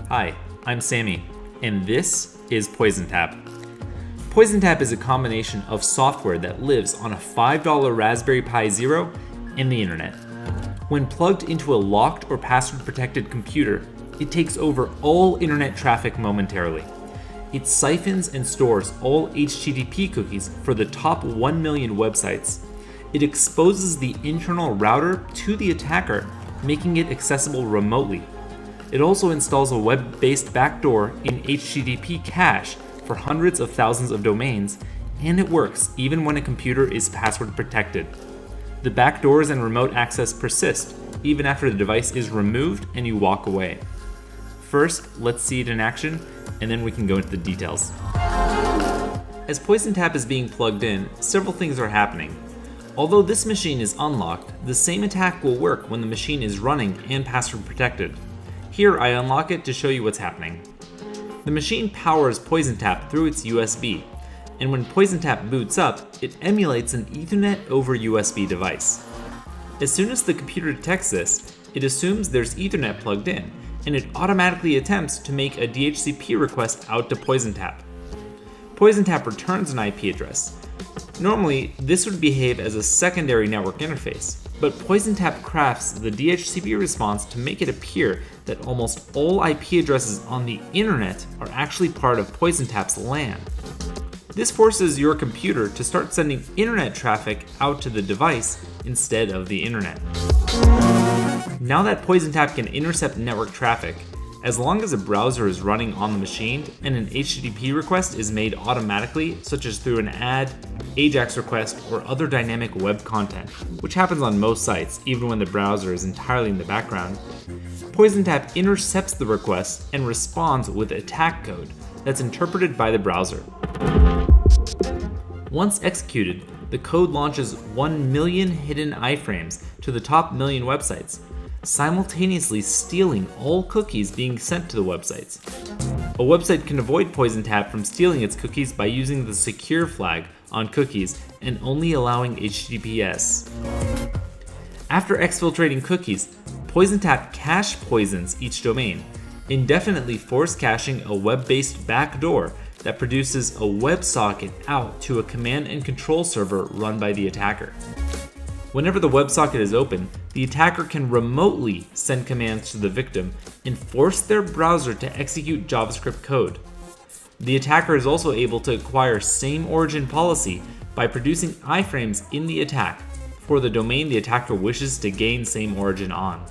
Hi, I'm Sammy, and this is PoisonTap. PoisonTap is a combination of software that lives on a $5 Raspberry Pi Zero and the internet. When plugged into a locked or password-protected computer, it takes over all internet traffic momentarily. It siphons and stores all HTTP cookies for the top 1 million websites. It exposes the internal router to the attacker, making it accessible remotely. It also installs a web-based backdoor in HTTP cache for hundreds of thousands of domains, and it works even when a computer is password protected. The backdoors and remote access persist even after the device is removed and you walk away. First, let's see it in action, and then we can go into the details. As PoisonTap is being plugged in, several things are happening. Although this machine is unlocked, the same attack will work when the machine is running and password protected. Here, I unlock it to show you what's happening. The machine powers PoisonTap through its USB, and when PoisonTap boots up, it emulates an Ethernet over USB device. As soon as the computer detects this, it assumes there's Ethernet plugged in, and it automatically attempts to make a DHCP request out to PoisonTap. PoisonTap returns an IP address. Normally, this would behave as a secondary network interface, but PoisonTap crafts the DHCP response to make it appear that almost all IP addresses on the internet are actually part of PoisonTap's LAN. This forces your computer to start sending internet traffic out to the device instead of the internet. Now that PoisonTap can intercept network traffic, as long as a browser is running on the machine and an HTTP request is made automatically, such as through an ad, AJAX request, or other dynamic web content, which happens on most sites even when the browser is entirely in the background, PoisonTap intercepts the request and responds with attack code that's interpreted by the browser. Once executed, the code launches 1 million hidden iframes to the top million websites, simultaneously stealing all cookies being sent to the websites. A website can avoid PoisonTap from stealing its cookies by using the secure flag on cookies and only allowing HTTPS. After exfiltrating cookies, PoisonTap cache poisons each domain, indefinitely force caching a web-based backdoor that produces a WebSocket out to a command and control server run by the attacker. Whenever the WebSocket is open, the attacker can remotely send commands to the victim and force their browser to execute JavaScript code. The attacker is also able to acquire same origin policy by producing iframes in the attack for the domain the attacker wishes to gain same origin on.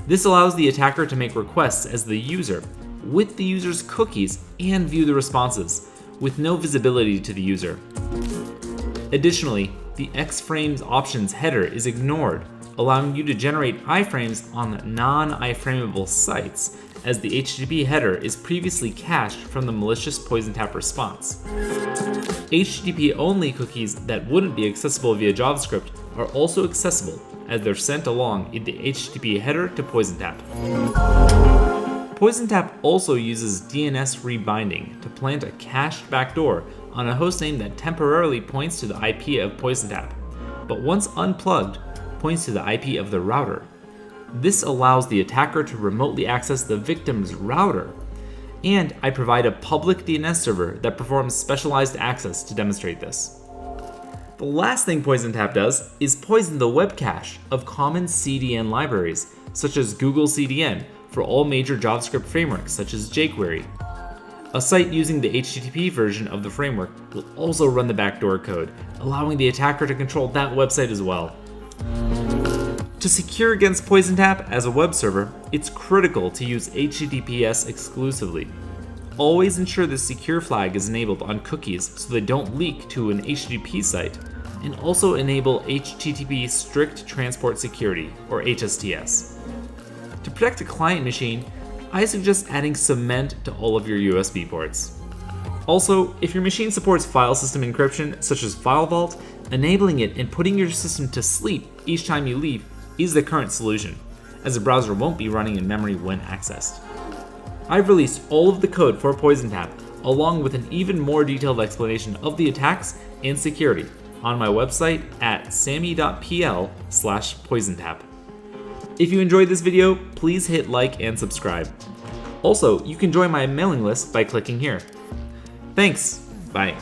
This allows the attacker to make requests as the user with the user's cookies and view the responses with no visibility to the user. Additionally, the Xframes options header is ignored, allowing you to generate iframes on non-iframeable sites, as the HTTP header is previously cached from the malicious PoisonTap response. HTTP-only cookies that wouldn't be accessible via JavaScript are also accessible, as they're sent along in the HTTP header to PoisonTap. PoisonTap also uses DNS rebinding to plant a cached backdoor on a hostname that temporarily points to the IP of PoisonTap, but once unplugged, points to the IP of the router. This allows the attacker to remotely access the victim's router, and I provide a public DNS server that performs specialized access to demonstrate this. The last thing PoisonTap does is poison the web cache of common CDN libraries, such as Google CDN for all major JavaScript frameworks such as jQuery. A site using the HTTP version of the framework will also run the backdoor code, allowing the attacker to control that website as well. To secure against PoisonTap as a web server, it's critical to use HTTPS exclusively. Always ensure the secure flag is enabled on cookies so they don't leak to an HTTP site, and also enable HTTP Strict Transport Security, or HSTS. To protect a client machine, I suggest adding cement to all of your USB ports. Also, if your machine supports file system encryption, such as File Vault, enabling it and putting your system to sleep each time you leave is the current solution, as the browser won't be running in memory when accessed. I've released all of the code for PoisonTap, along with an even more detailed explanation of the attacks and security, on my website at sammy.pl/PoisonTap. If you enjoyed this video, please hit like and subscribe. Also, you can join my mailing list by clicking here. Thanks. Bye.